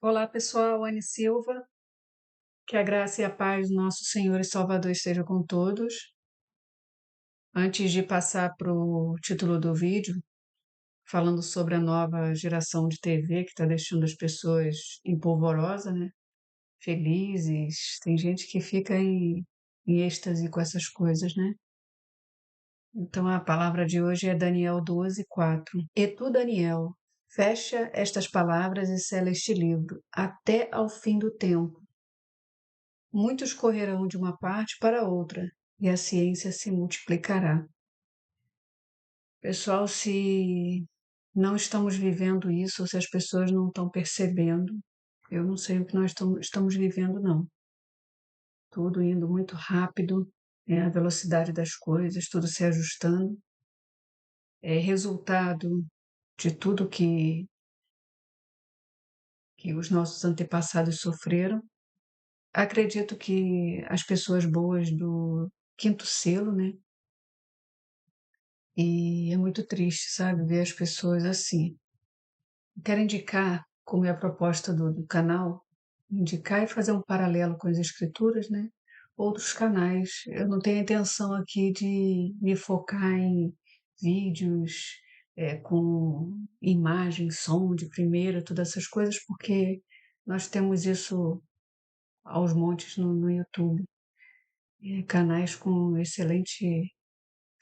Olá, pessoal. Anne Silva. Que a graça e a paz do nosso Senhor e Salvador esteja com todos. Antes de passar para o título do vídeo, falando sobre a nova geração de TV que está deixando as pessoas em polvorosa, né? Felizes. Tem gente que fica em êxtase com essas coisas, né? Então a palavra de hoje é Daniel 12:4. E tu, Daniel, fecha estas palavras e sela este livro até ao fim do tempo. Muitos correrão de uma parte para outra, e a ciência se multiplicará. Pessoal, se não estamos vivendo isso, se as pessoas não estão percebendo, eu não sei o que nós estamos vivendo, não. Tudo indo muito rápido, a velocidade das coisas, tudo se ajustando. É resultado de tudo que os nossos antepassados sofreram. Acredito que as pessoas boas do quinto selo, né? E é muito triste, sabe, ver as pessoas assim. Quero indicar, como é a proposta do canal, indicar e fazer um paralelo com as escrituras, né? Outros canais. Eu não tenho a intenção aqui de me focar em vídeos com imagem, som de primeira, todas essas coisas, porque nós temos isso aos montes no YouTube. Canais com excelente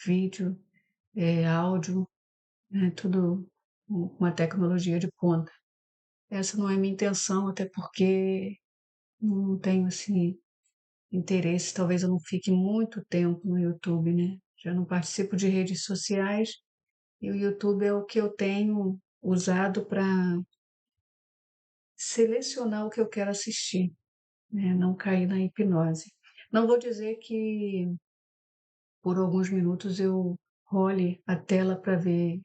vídeo, áudio, né, tudo com uma tecnologia de ponta. Essa não é minha intenção, até porque não tenho assim interesse, talvez eu não fique muito tempo no YouTube, né? Já não participo de redes sociais e o YouTube é o que eu tenho usado para selecionar o que eu quero assistir, né? Não cair na hipnose. Não vou dizer que por alguns minutos eu role a tela para ver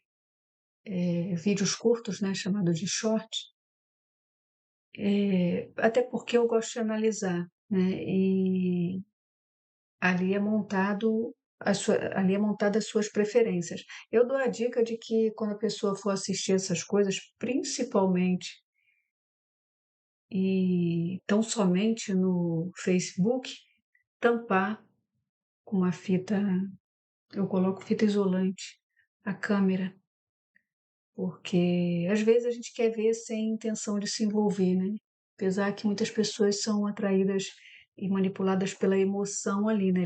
vídeos curtos, né, chamados de short, até porque eu gosto de analisar, né, e ali é montado ali é montada as suas preferências. Eu dou a dica de que quando a pessoa for assistir essas coisas, principalmente e tão somente no Facebook, tampar com uma fita, eu coloco fita isolante, a câmera, porque às vezes a gente quer ver sem intenção de se envolver, né? Apesar que muitas pessoas são atraídas e manipuladas pela emoção ali, né?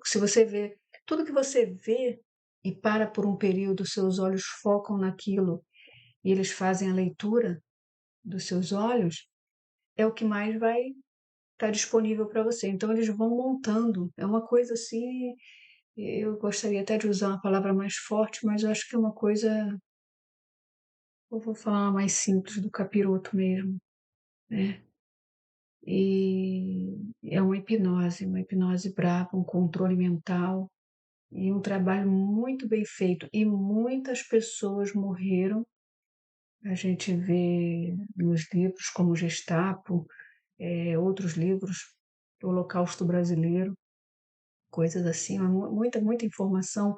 Se você vê, tudo que você vê e para por um período, seus olhos focam naquilo e eles fazem a leitura dos seus olhos, é o que mais vai estar disponível para você. Então eles vão montando, é uma coisa assim, eu gostaria até de usar uma palavra mais forte, mas eu acho que é uma coisa, eu vou falar mais simples, do capiroto mesmo, né? E é uma hipnose brava, um controle mental e um trabalho muito bem feito. E muitas pessoas morreram. A gente vê nos livros como Gestapo, outros livros, o Holocausto Brasileiro, coisas assim, muita informação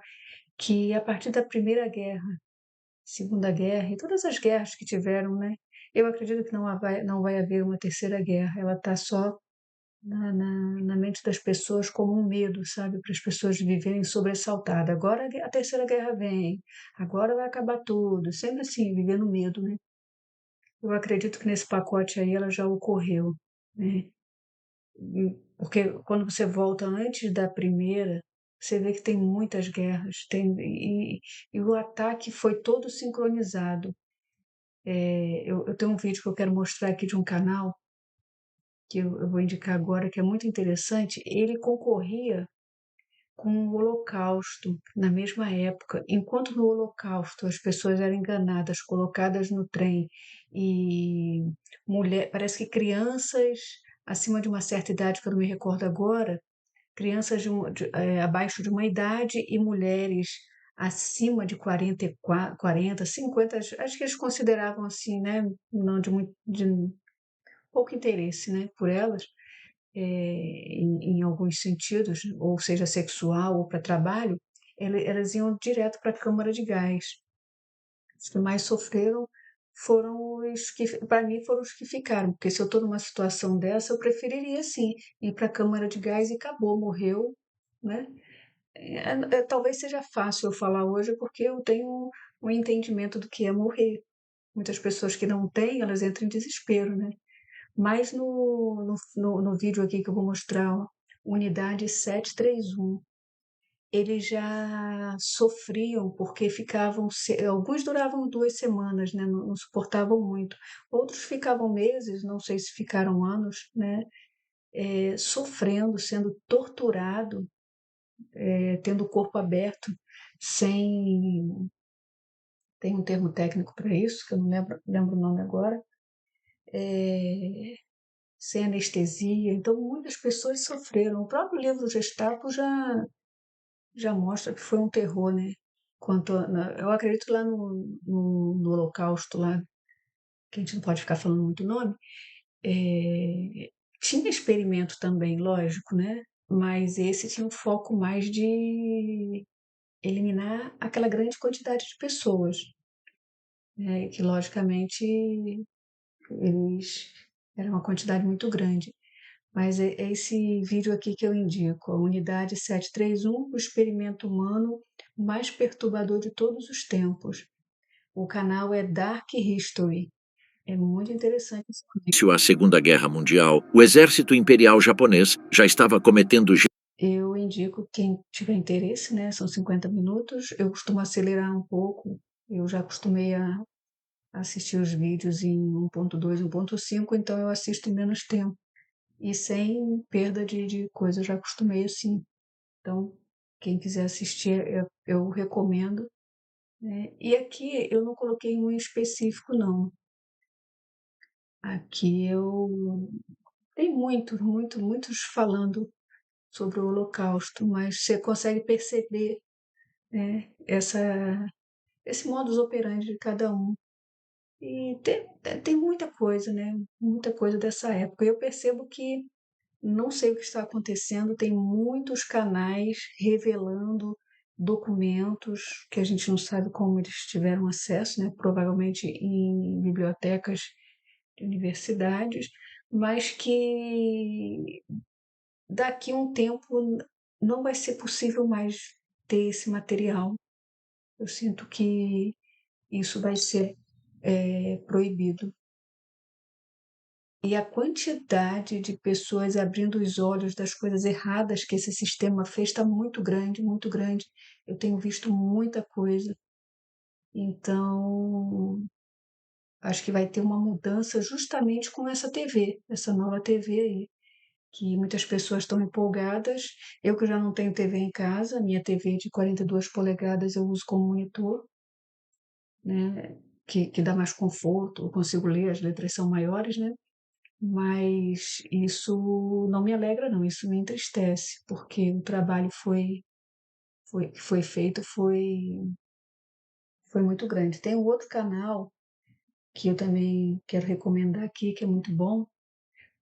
que a partir da Primeira Guerra, Segunda Guerra e todas as guerras que tiveram, né? Eu acredito que não vai haver uma terceira guerra, ela está só na mente das pessoas como um medo, sabe? Para as pessoas viverem sobressaltadas. Agora a terceira guerra vem, agora vai acabar tudo. Sempre assim, vivendo medo, né? Eu acredito que nesse pacote aí ela já ocorreu, né? Porque quando você volta antes da primeira, você vê que tem muitas guerras, e o ataque foi todo sincronizado. Eu tenho um vídeo que eu quero mostrar aqui de um canal, que eu vou indicar agora, que é muito interessante. Ele concorria com o Holocausto na mesma época. Enquanto no Holocausto as pessoas eram enganadas, colocadas no trem e parece que crianças acima de uma certa idade, que eu não me recordo agora, crianças abaixo de uma idade e mulheres acima de 44, 40, 50, acho que eles consideravam assim, né, não de pouco interesse, né, por elas, em alguns sentidos, ou seja, sexual ou para trabalho, elas iam direto para a câmara de gás. Os que mais sofreram foram os que, para mim, foram os que ficaram, porque se eu estou numa situação dessa, eu preferiria sim ir para a câmara de gás e acabou, morreu, né? Talvez seja fácil eu falar hoje porque eu tenho um entendimento do que é morrer. Muitas pessoas que não têm, elas entram em desespero, né? Mas no vídeo aqui que eu vou mostrar, ó, unidade 731, eles já sofriam porque ficavam, alguns duravam 2 semanas, né? Não suportavam muito. Outros ficavam meses, não sei se ficaram anos, né? Sofrendo, sendo torturado, tendo o corpo aberto, sem. Tem um termo técnico para isso, que eu não lembro o nome agora, sem anestesia. Então, muitas pessoas sofreram. O próprio livro do Gestapo já mostra que foi um terror, né? Eu acredito lá no Holocausto, lá, que a gente não pode ficar falando muito nome, tinha experimento também, lógico, né? Mas esse tinha um foco mais de eliminar aquela grande quantidade de pessoas, né? Que, logicamente, eles era uma quantidade muito grande. Mas é esse vídeo aqui que eu indico, a unidade 731, o experimento humano mais perturbador de todos os tempos. O canal é Dark History. É muito interessante esse vídeo. A Segunda Guerra Mundial, o exército imperial japonês já estava cometendo. Eu indico quem tiver interesse, né? São 50 minutos. Eu costumo acelerar um pouco. Eu já acostumei a assistir os vídeos em 1.2, 1.5, então eu assisto em menos tempo. E sem perda de coisa, eu já acostumei assim. Então, quem quiser assistir, eu recomendo, né? E aqui eu não coloquei um específico, não. Aqui eu tem muitos falando sobre o Holocausto, mas você consegue perceber, né, esse modus operandi de cada um. E tem muita coisa, né? Muita coisa dessa época. Eu percebo que não sei o que está acontecendo, tem muitos canais revelando documentos que a gente não sabe como eles tiveram acesso, né? Provavelmente em bibliotecas de universidades, mas que daqui a um tempo não vai ser possível mais ter esse material. Eu sinto que isso vai ser proibido. E a quantidade de pessoas abrindo os olhos das coisas erradas que esse sistema fez está muito grande, muito grande. Eu tenho visto muita coisa. Então, acho que vai ter uma mudança justamente com essa TV, essa nova TV aí, que muitas pessoas estão empolgadas. Eu que já não tenho TV em casa, minha TV de 42 polegadas eu uso como monitor, né? Que dá mais conforto, eu consigo ler, as letras são maiores, né? Mas isso não me alegra, não, isso me entristece, porque o trabalho foi feito, foi muito grande. Tem um outro canal que eu também quero recomendar aqui, que é muito bom.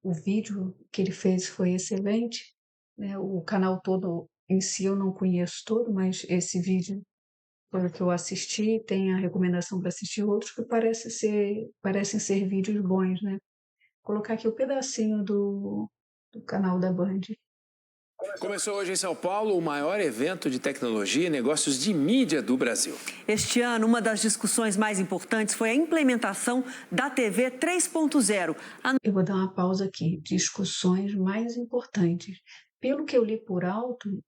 O vídeo que ele fez foi excelente, né? O canal todo em si eu não conheço todo, mas esse vídeo foi o que eu assisti. Tem a recomendação para assistir outros que parecem ser vídeos bons, né? Vou colocar aqui o pedacinho do canal da Band. Começou hoje em São Paulo o maior evento de tecnologia e negócios de mídia do Brasil. Este ano, uma das discussões mais importantes foi a implementação da TV 3.0. Eu vou dar uma pausa aqui. Discussões mais importantes. Pelo que eu li por alto,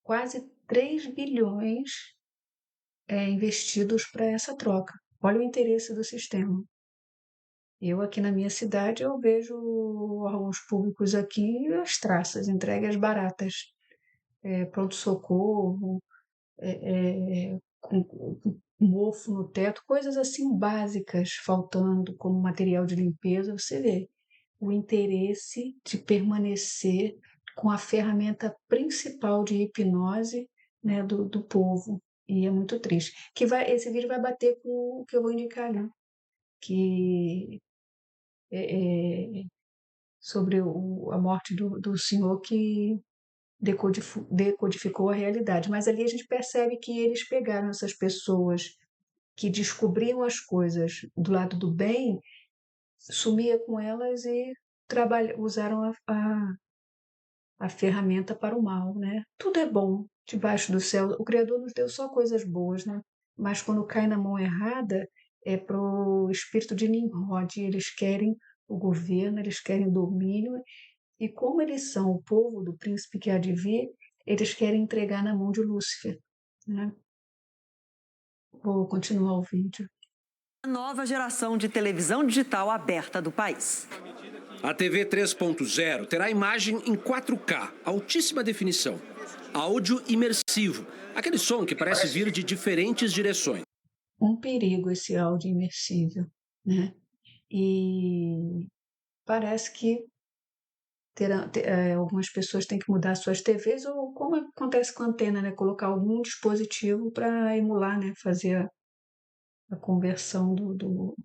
quase 3 bilhões investidos para essa troca. Olha o interesse do sistema. Eu aqui na minha cidade, eu vejo órgãos públicos aqui, as traças, entregas baratas, pronto-socorro, com mofo no teto, coisas assim básicas faltando como material de limpeza. Você vê o interesse de permanecer com a ferramenta principal de hipnose, né, do povo. E é muito triste. Esse vídeo vai bater com o que eu vou indicar ali, que é sobre a morte do senhor que decodificou a realidade. Mas ali a gente percebe que eles pegaram essas pessoas que descobriam as coisas do lado do bem, sumia com elas e usaram a ferramenta para o mal, né? Tudo é bom debaixo do céu. O Criador nos deu só coisas boas, né? Mas quando cai na mão errada, é para o espírito de Nimrod. Eles querem o governo, eles querem o domínio, e como eles são o povo do príncipe que há de vir, eles querem entregar na mão de Lúcifer, né? Vou continuar o vídeo. A nova geração de televisão digital aberta do país. A TV 3.0 terá imagem em 4K, altíssima definição. Áudio imersivo, aquele som que parece vir de diferentes direções. Um perigo esse áudio imersível, né? E parece que algumas pessoas têm que mudar suas TVs, ou como acontece com a antena, né? Colocar algum dispositivo para emular, né? Fazer a conversão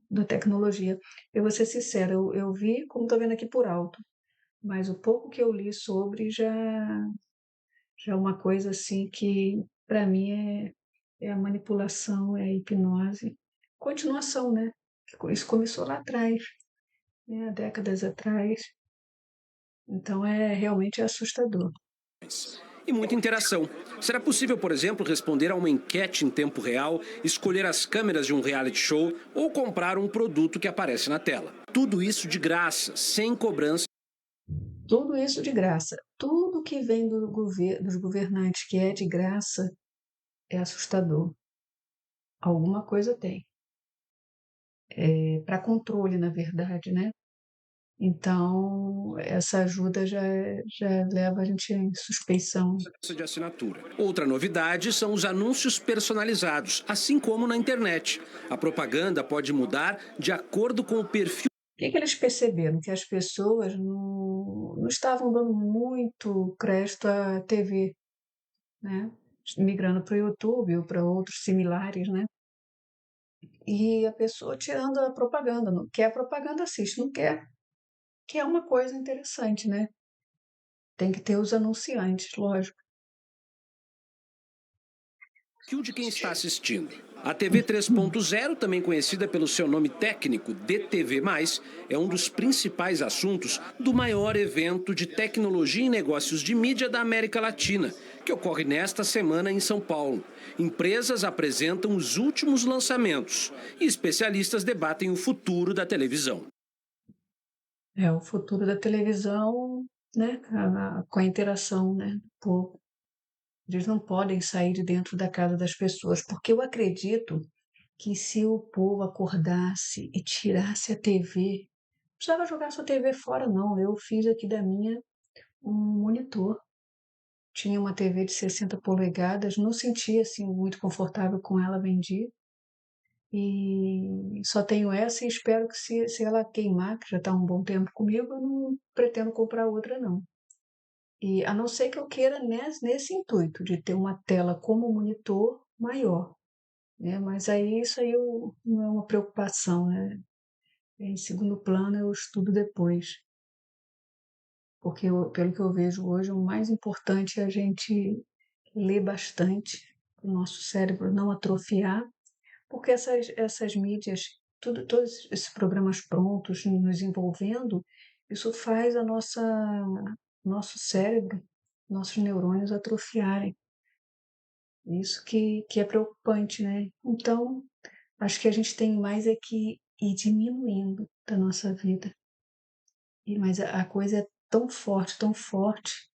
da tecnologia. Eu vou ser sincera, eu vi, como estou vendo aqui por alto, mas o pouco que eu li sobre já é uma coisa assim que, para mim, é a manipulação, é a hipnose. Continuação, né? Isso começou lá atrás, né? Há décadas atrás. Então, é realmente assustador. E muita interação. Será possível, por exemplo, responder a uma enquete em tempo real, escolher as câmeras de um reality show ou comprar um produto que aparece na tela. Tudo isso de graça, sem cobrança. Tudo isso de graça. Tudo que vem dos governantes que é de graça é assustador. Alguma coisa tem. Para controle, na verdade, né? Então, essa ajuda já leva a gente em suspeição. De assinatura. Outra novidade são os anúncios personalizados, assim como na internet. A propaganda pode mudar de acordo com o perfil. O que eles perceberam? Que as pessoas não estavam dando muito crédito à TV, né? Migrando para o YouTube ou para outros similares, né? E a pessoa tirando a propaganda. Não quer a propaganda, assiste. Não quer, que é uma coisa interessante, né? Tem que ter os anunciantes, lógico. De quem está assistindo. A TV 3.0, também conhecida pelo seu nome técnico DTV+, é um dos principais assuntos do maior evento de tecnologia e negócios de mídia da América Latina, que ocorre nesta semana em São Paulo. Empresas apresentam os últimos lançamentos e especialistas debatem o futuro da televisão. É o futuro da televisão, né? Com a interação, né? Do povo. Eles não podem sair de dentro da casa das pessoas, porque eu acredito que se o povo acordasse e tirasse a TV, não precisava jogar sua TV fora, não. Eu fiz aqui da minha um monitor. Tinha uma TV de 60 polegadas, não sentia assim muito confortável com ela, vendi. E só tenho essa e espero que se ela queimar, que já está um bom tempo comigo, eu não pretendo comprar outra, não. E a não ser que eu queira nesse intuito de ter uma tela como monitor maior, né? Mas aí não é uma preocupação, né? Em segundo plano eu estudo depois, porque pelo que eu vejo hoje, o mais importante é a gente ler bastante, para o nosso cérebro não atrofiar, porque essas mídias, todos esses programas prontos, nos envolvendo, isso faz nosso cérebro, nossos neurônios atrofiarem. Isso que é preocupante, né? Então, acho que a gente tem mais é que ir diminuindo da nossa vida. Mas a coisa é tão forte,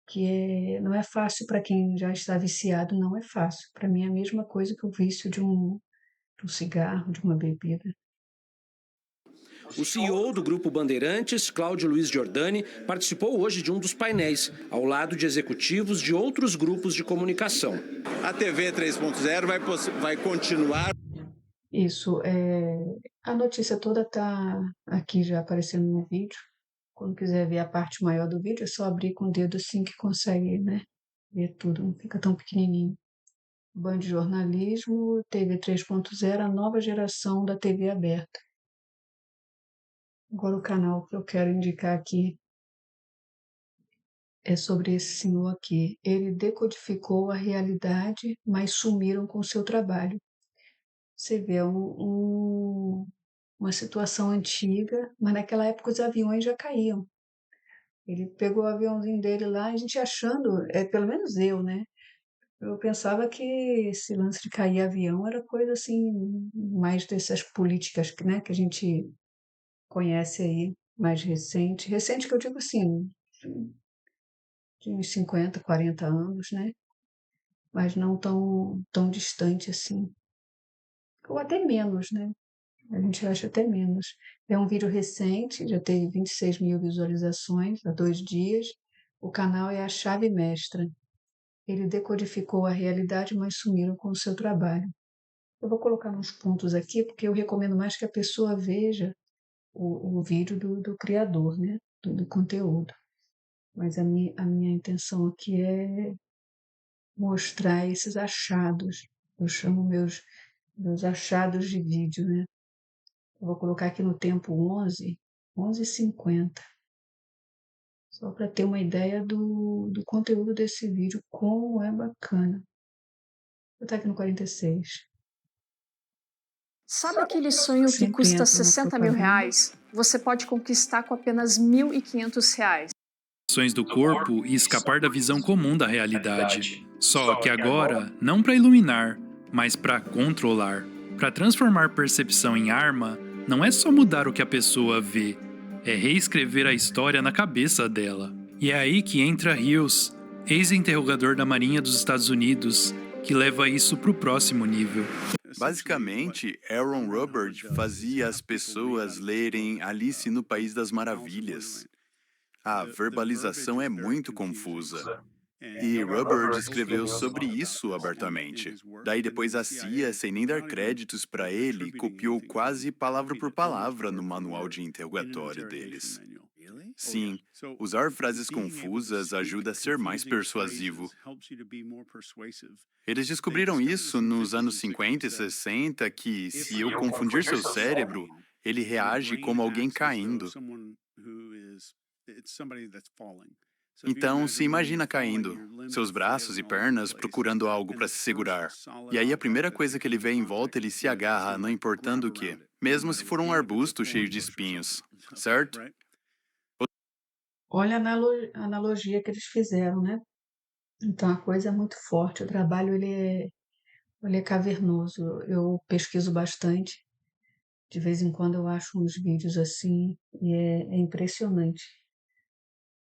que não é fácil para quem já está viciado, não é fácil. Para mim é a mesma coisa que o vício de um cigarro, de uma bebida. O CEO do Grupo Bandeirantes, Cláudio Luiz Giordani, participou hoje de um dos painéis, ao lado de executivos de outros grupos de comunicação. A TV 3.0 vai continuar. Isso, a notícia toda está aqui já aparecendo no vídeo. Quando quiser ver a parte maior do vídeo, é só abrir com o dedo assim que consegue, né? Ver tudo, não fica tão pequenininho. Band Jornalismo, TV 3.0, a nova geração da TV aberta. Agora o canal que eu quero indicar aqui é sobre esse senhor aqui. Ele decodificou a realidade, mas sumiram com o seu trabalho. Você vê uma situação antiga, mas naquela época os aviões já caíam. Ele pegou o aviãozinho dele lá, a gente achando, pelo menos eu, né? Eu pensava que esse lance de cair avião era coisa assim, mais dessas políticas, né, que a gente conhece aí, mais recente. Recente que eu digo assim, de uns 50, 40 anos, né? Mas não tão distante assim. Ou até menos, né? A gente acha até menos. É um vídeo recente, já teve 26 mil visualizações há 2 dias. O canal é a Chave Mestra. Ele decodificou a realidade, mas sumiram com o seu trabalho. Eu vou colocar uns pontos aqui, porque eu recomendo mais que a pessoa veja o vídeo do criador, né? Do conteúdo. Mas a minha intenção aqui é mostrar esses achados. Eu chamo meus achados de vídeo, né? Eu vou colocar aqui no tempo 11h50, só para ter uma ideia do conteúdo desse vídeo, como é bacana. Vou botar aqui no 46. Sabe aquele sonho que Sempre custa entra uma 60 mil propaganda. reais? Você pode conquistar com apenas 1.500 reais. Ações do corpo e escapar da visão comum da realidade. Só que agora, não para iluminar, mas para controlar. Para transformar percepção em arma, não é só mudar o que a pessoa vê, é reescrever a história na cabeça dela. E é aí que entra Hills, ex-interrogador da Marinha dos Estados Unidos, que leva isso para o próximo nível. Basicamente, Aaron Hubbard fazia as pessoas lerem Alice no País das Maravilhas. A verbalização é muito confusa. E Hubbard escreveu sobre isso abertamente. Daí depois a CIA, sem nem dar créditos para ele, copiou quase palavra por palavra no manual de interrogatório deles. Sim, usar frases confusas ajuda a ser mais persuasivo. Eles descobriram isso nos anos 50 e 60, que se eu confundir seu cérebro, ele reage como alguém caindo. Então, se imagina caindo, seus braços e pernas procurando algo para se segurar. E aí a primeira coisa que ele vê em volta, ele se agarra, não importando o quê. Mesmo se for um arbusto cheio de espinhos, certo? Olha a analogia que eles fizeram, né? Então a coisa é muito forte, o trabalho ele é cavernoso. Eu pesquiso bastante, de vez em quando eu acho uns vídeos assim, e é impressionante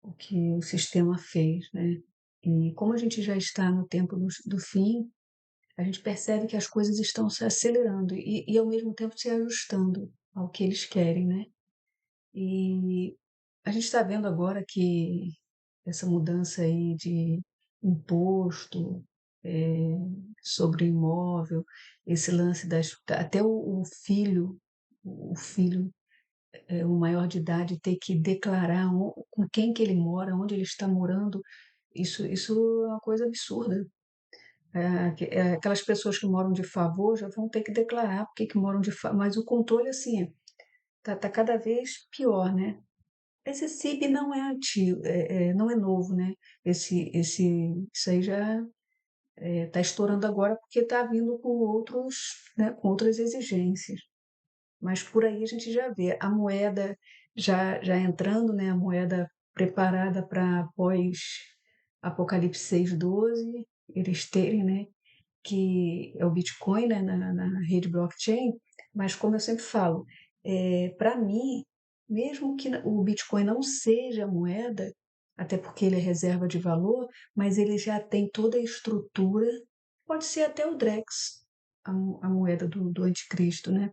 o que o sistema fez, né? E como a gente já está no tempo do fim, a gente percebe que as coisas estão se acelerando e ao mesmo tempo se ajustando ao que eles querem, né? E a gente está vendo agora que essa mudança aí de imposto sobre imóvel, esse lance até o filho o maior de idade ter que declarar com quem que ele mora, onde ele está morando, isso é uma coisa absurda. Aquelas pessoas que moram de favor já vão ter que declarar porque que moram de favor, mas o controle assim tá cada vez pior, né? Esse CIB não é antigo, não é novo, né? Isso aí já está estourando agora porque está vindo com outros, né, com outras exigências. Mas por aí a gente já vê a moeda já entrando, né? A moeda preparada para após Apocalipse 6:12, eles terem, né? Que é o Bitcoin, né? Na rede blockchain. Mas como eu sempre falo, para mim, mesmo que o Bitcoin não seja moeda, até porque ele é reserva de valor, mas ele já tem toda a estrutura, pode ser até o Drex, a moeda do anticristo, né?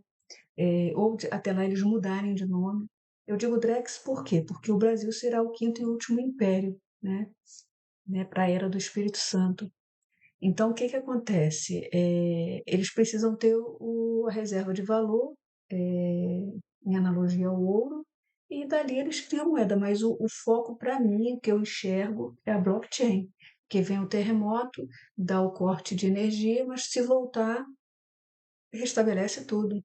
Ou até lá eles mudarem de nome. Eu digo Drex por quê? Porque o Brasil será o quinto e último império, né, para a era do Espírito Santo. Então, o que que acontece? Eles precisam ter a reserva de valor, em analogia ao ouro, e dali eles criam moeda. Mas o foco, para mim, o que eu enxergo, é a blockchain, que vem o terremoto, dá o corte de energia, mas se voltar, restabelece tudo.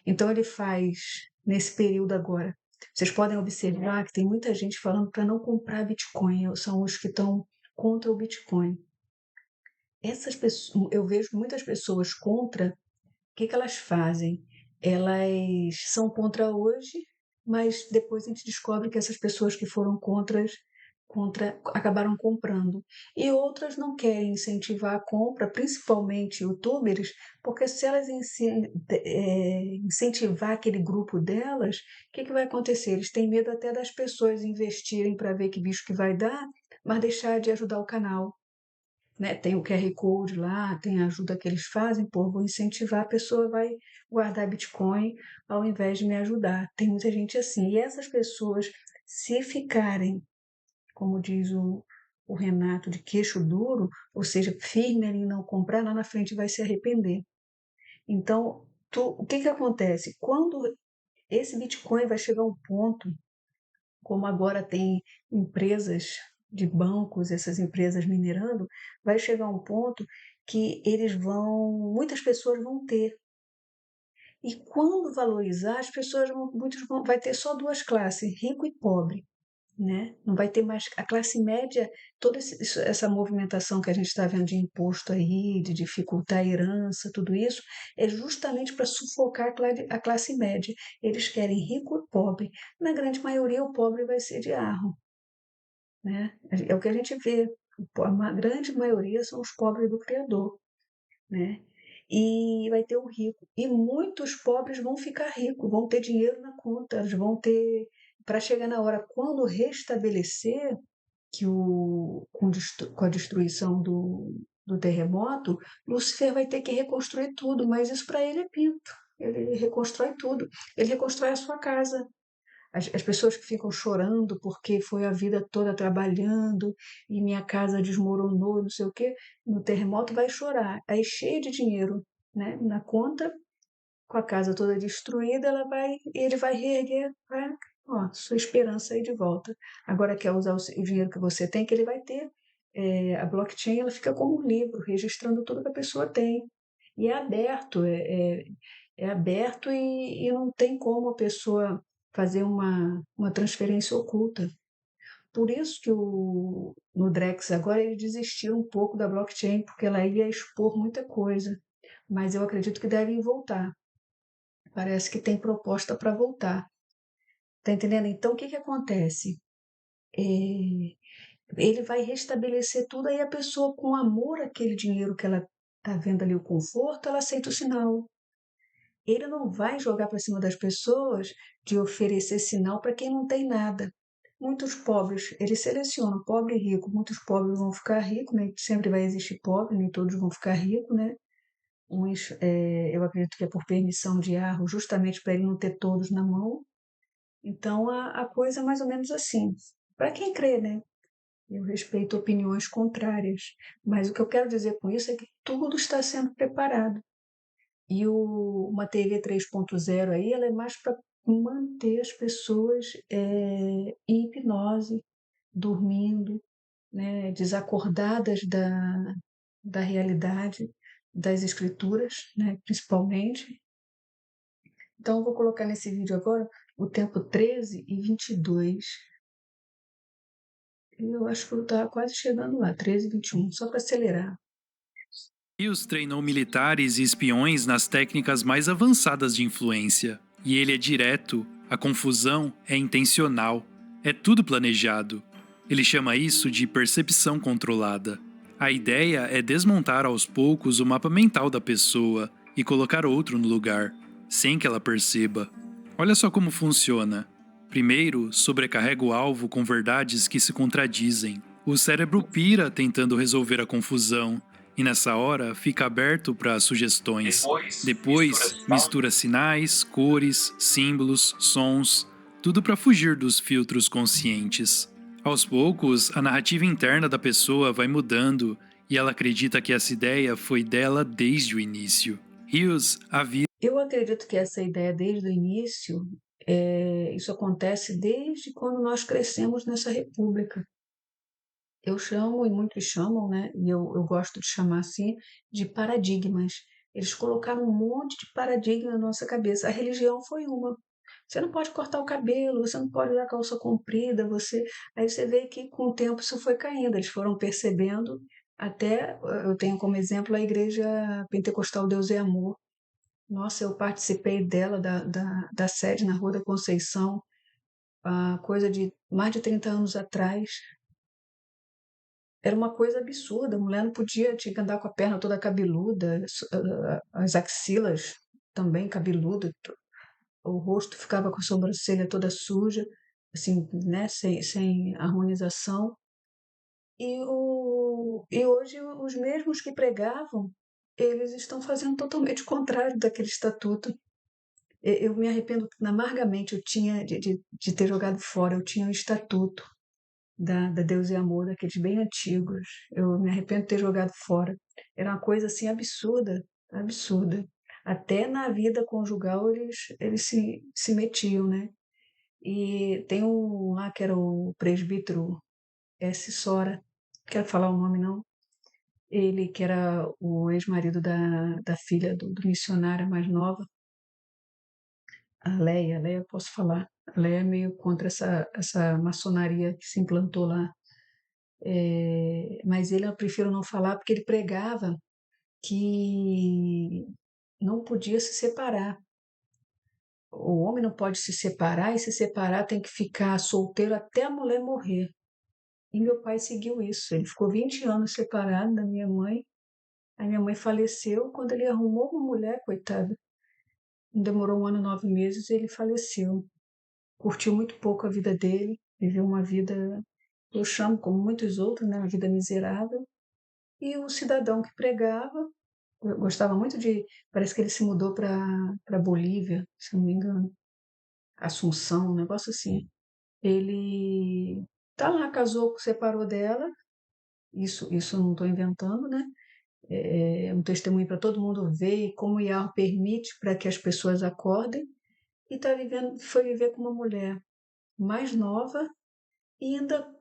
Então, ele faz, nesse período agora, vocês podem observar que tem muita gente falando para não comprar Bitcoin, são os que estão contra o Bitcoin. Essas pessoas, eu vejo muitas pessoas contra que elas fazem? Elas são contra hoje, mas depois a gente descobre que essas pessoas que foram contra acabaram comprando. E outras não querem incentivar a compra, principalmente youtubers, porque se elas incentivar aquele grupo delas, o que vai acontecer? Eles têm medo até das pessoas investirem para ver que bicho que vai dar, mas deixar de ajudar o canal. Né? Tem o QR Code lá, tem a ajuda que eles fazem, pô, vou incentivar, a pessoa vai guardar Bitcoin ao invés de me ajudar. Tem muita gente assim. E essas pessoas, se ficarem, como diz o Renato, de queixo duro, ou seja, firme ali em não comprar, lá na frente vai se arrepender. Então, o que acontece? Quando esse Bitcoin vai chegar a um ponto, como agora tem empresas de bancos, essas empresas minerando, vai chegar um ponto que muitas pessoas vão ter. E quando valorizar, as pessoas vai ter só duas classes, rico e pobre. Né? Não vai ter mais a classe média, toda essa movimentação que a gente está vendo de imposto aí, de dificultar a herança, tudo isso, é justamente para sufocar a classe média. Eles querem rico e pobre. Na grande maioria, o pobre vai ser de arro. Né? É o que a gente vê. A grande maioria são os pobres do Criador. Né? E vai ter o rico. E muitos pobres vão ficar ricos, vão ter dinheiro na conta, eles vão ter. Para chegar na hora, quando restabelecer, com a destruição do terremoto, Lúcifer vai ter que reconstruir tudo, mas isso para ele é pinto. Ele reconstrói tudo. Ele reconstrói a sua casa. As pessoas que ficam chorando porque foi a vida toda trabalhando e minha casa desmoronou, não sei o quê, no terremoto vai chorar. Aí cheio de dinheiro, né, na conta, com a casa toda destruída, ele vai reerguer, ó, sua esperança aí de volta. Agora quer usar o dinheiro que você tem, que ele vai ter. A blockchain ela fica como um livro, registrando tudo que a pessoa tem. E é aberto, é aberto e não tem como a pessoa fazer uma transferência oculta. Por isso que no Drex agora ele desistiu um pouco da blockchain, porque ela ia expor muita coisa. Mas eu acredito que devem voltar. Parece que tem proposta para voltar. Tá entendendo? Então, o que acontece? Ele vai restabelecer tudo, aí a pessoa, com amor àquele dinheiro que ela está vendo ali, o conforto, ela aceita o sinal. Ele não vai jogar para cima das pessoas de oferecer sinal para quem não tem nada. Muitos pobres, ele seleciona pobre e rico. Muitos pobres vão ficar ricos, né? Sempre vai existir pobre, nem todos vão ficar ricos, né? Uns, eu acredito que é por permissão de Arro, justamente para ele não ter todos na mão. Então, a coisa é mais ou menos assim. Para quem crê, né? Eu respeito opiniões contrárias, mas o que eu quero dizer com isso é que tudo está sendo preparado. E uma TV 3.0 aí, ela é mais para manter as pessoas em hipnose, dormindo, né, desacordadas da realidade, das escrituras, né, principalmente. Então, eu vou colocar nesse vídeo agora o tempo 13:22. Eu acho que eu estava quase chegando lá, 13:21, só para acelerar. Rios treinou militares e espiões nas técnicas mais avançadas de influência. E ele é direto, a confusão é intencional, é tudo planejado. Ele chama isso de percepção controlada. A ideia é desmontar aos poucos o mapa mental da pessoa e colocar outro no lugar, sem que ela perceba. Olha só como funciona. Primeiro, sobrecarrega o alvo com verdades que se contradizem. O cérebro pira tentando resolver a confusão, e nessa hora fica aberto para sugestões. Depois, mistura sinais, cores, símbolos, sons, tudo para fugir dos filtros conscientes. Aos poucos, a narrativa interna da pessoa vai mudando e ela acredita que essa ideia foi dela desde o início. Rios havia. Eu acredito que essa ideia desde o início, isso acontece desde quando nós crescemos nessa república. Eu chamo, e muitos chamam, né, e eu gosto de chamar assim, de paradigmas. Eles colocaram um monte de paradigma na nossa cabeça. A religião foi uma. Você não pode cortar o cabelo, você não pode usar calça comprida, aí você vê que com o tempo isso foi caindo. Eles foram percebendo, até eu tenho como exemplo a igreja pentecostal Deus é Amor, Nossa, eu participei dela, da sede na Rua da Conceição, coisa de mais de 30 anos atrás. Era uma coisa absurda, a mulher não podia, tinha que andar com a perna toda cabeluda, as axilas também cabeludas, o rosto ficava com a sobrancelha toda suja, assim, né, sem harmonização. E hoje os mesmos que pregavam, eles estão fazendo totalmente o contrário daquele estatuto. Eu me arrependo amargamente, eu tinha de ter jogado fora, eu tinha o estatuto da Deus e Amor, daqueles bem antigos. Eu me arrependo de ter jogado fora. Era uma coisa assim absurda, absurda. Até na vida conjugal eles se metiam, né? E tem um lá que era o presbítero S. Sora, não quero falar o nome não, ele que era o ex-marido da filha do missionário mais nova, a Leia eu posso falar. A Leia é meio contra essa maçonaria que se implantou lá. Mas ele eu prefiro não falar porque ele pregava que não podia se separar. O homem não pode se separar e se separar tem que ficar solteiro até a mulher morrer. E meu pai seguiu isso. Ele ficou 20 anos separado da minha mãe. A minha mãe faleceu quando ele arrumou uma mulher, coitado. Demorou 1 ano e 9 meses e ele faleceu. Curtiu muito pouco a vida dele, viveu uma vida, eu chamo como muitos outros, né, uma vida miserável. E o cidadão que pregava, eu gostava muito parece que ele se mudou para Bolívia, se não me engano, Assunção, um negócio assim. Ele tá lá, casou, separou dela, isso eu não estou inventando, né? É um testemunho para todo mundo ver como o Yahweh permite para que as pessoas acordem, e foi viver com uma mulher mais nova e ainda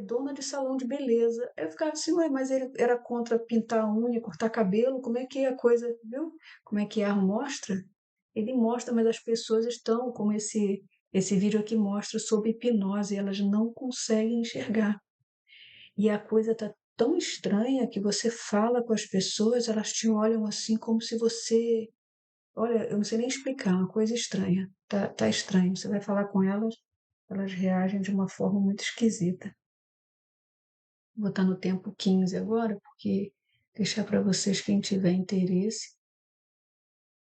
dona de salão de beleza. Eu ficava assim, ué, mas ele era contra pintar a unha, cortar cabelo, como é que é a coisa, viu? Como é que Yahweh mostra? Ele mostra, mas as pessoas estão, como esse vídeo aqui mostra, sob hipnose, elas não conseguem enxergar. E a coisa está tão estranha que você fala com as pessoas, elas te olham assim como se você. Olha, eu não sei nem explicar, uma coisa estranha. Tá estranho. Você vai falar com elas, elas reagem de uma forma muito esquisita. Vou botar no tempo 15 agora, porque deixar para vocês, quem tiver interesse,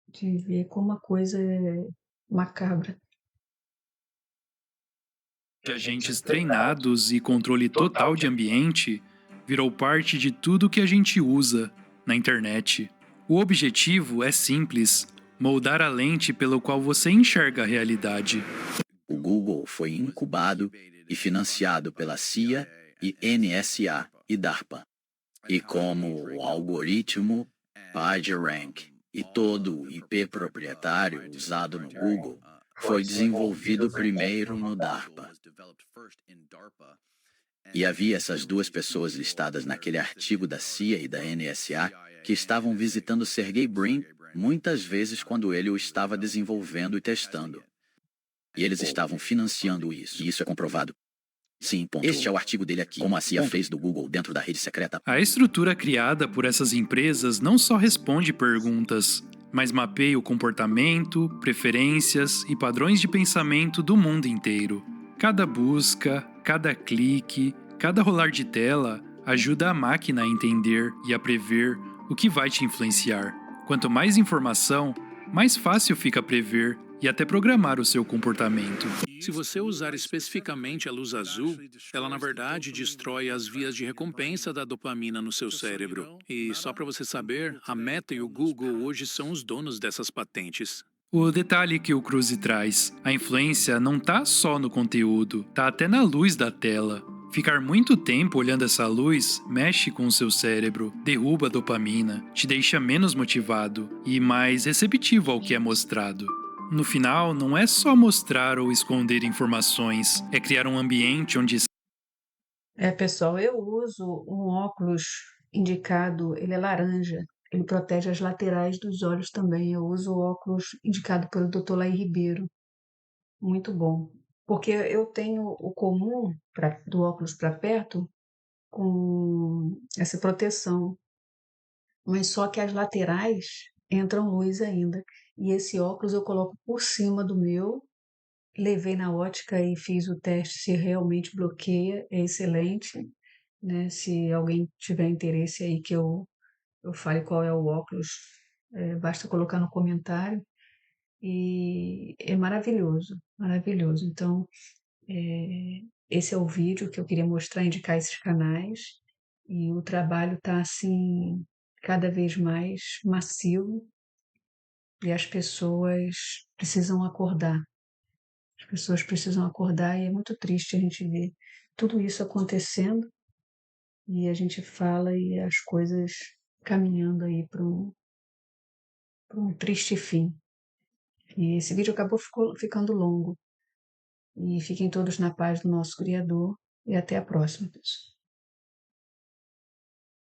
de ver como a coisa é macabra. De agentes treinados e controle total de ambiente virou parte de tudo que a gente usa na internet. O objetivo é simples: moldar a lente pelo qual você enxerga a realidade. O Google foi incubado e financiado pela CIA e NSA e DARPA. E como o algoritmo PageRank e todo o IP proprietário usado no Google foi desenvolvido primeiro no DARPA. E havia essas duas pessoas listadas naquele artigo da CIA e da NSA que estavam visitando Sergey Brin muitas vezes quando ele o estava desenvolvendo e testando. E eles estavam financiando isso, e isso é comprovado. Sim, ponto. Este é o artigo dele aqui, como a CIA fez do Google dentro da rede secreta. A estrutura criada por essas empresas não só responde perguntas, mas mapeia o comportamento, preferências e padrões de pensamento do mundo inteiro. Cada busca, cada clique, cada rolar de tela ajuda a máquina a entender e a prever o que vai te influenciar. Quanto mais informação, mais fácil fica prever e até programar o seu comportamento. Se você usar especificamente a luz azul, ela na verdade destrói as vias de recompensa da dopamina no seu cérebro. E só para você saber, a Meta e o Google hoje são os donos dessas patentes. O detalhe que o Cruze traz: a influência não tá só no conteúdo, tá até na luz da tela. Ficar muito tempo olhando essa luz mexe com o seu cérebro, derruba a dopamina, te deixa menos motivado e mais receptivo ao que é mostrado. No final, não é só mostrar ou esconder informações, é criar um ambiente onde... Pessoal, eu uso um óculos indicado, ele é laranja, ele protege as laterais dos olhos também. Eu uso o óculos indicado pelo Dr. Laí Ribeiro, muito bom. Porque eu tenho o comum do óculos para perto com essa proteção, mas só que as laterais entram luz ainda. E esse óculos eu coloco por cima do meu, levei na ótica e fiz o teste se realmente bloqueia, é excelente, né? Se alguém tiver interesse aí que eu fale qual é o óculos, basta colocar no comentário. E é maravilhoso, maravilhoso. Então, esse é o vídeo que eu queria mostrar, indicar esses canais. E o trabalho está assim, cada vez mais massivo e as pessoas precisam acordar. As pessoas precisam acordar e é muito triste a gente ver tudo isso acontecendo e a gente fala e as coisas caminhando aí para um triste fim. E esse vídeo acabou ficando longo. E fiquem todos na paz do nosso Criador e até a próxima, pessoal.